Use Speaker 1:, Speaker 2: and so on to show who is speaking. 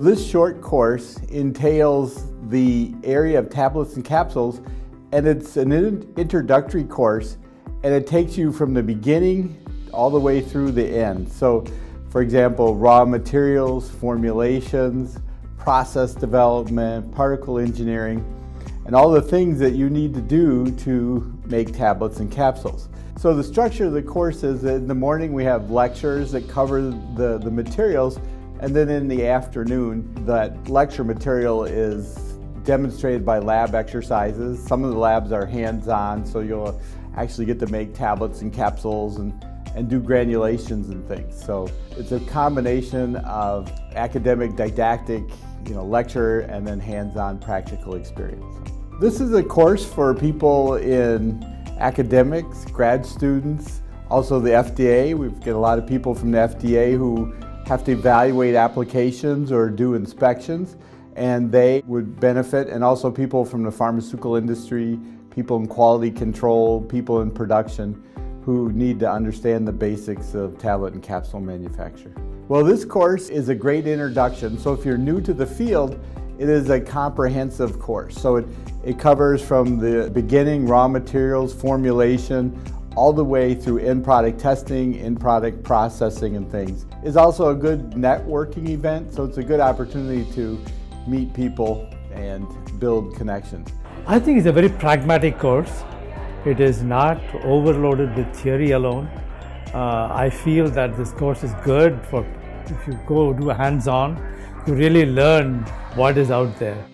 Speaker 1: This short course entails the area of tablets and capsules, and it's an introductory course, and it takes you from the beginning all the way through the end. So, for example, raw materials, formulations, process development, particle engineering, and all the things that you need to do to make tablets and capsules. So the structure of the course is that in the morning we have lectures that cover the materials, and then in the afternoon that lecture material is demonstrated by lab exercises. Some of the labs are hands-on, so you'll actually get to make tablets and capsules and do granulations and things. So it's a combination of academic, didactic, lecture, and then hands-on practical experience. This is a course for people in academics, grad students, also the FDA. We've got a lot of people from the FDA who have to evaluate applications or do inspections, and they would benefit, and also people from the pharmaceutical industry, people in quality control, people in production who need to understand the basics of tablet and capsule manufacture. Well, this course is a great introduction. So if you're new to the field, it is a comprehensive course. So it covers from the beginning, raw materials, formulation, all the way through end product testing, end product processing and things. It's also a good networking event, so it's a good opportunity to meet people and build connections.
Speaker 2: I think it's a very pragmatic course. It is not overloaded with theory alone. I feel that this course is good for if you go do hands-on, you really learn what is out there.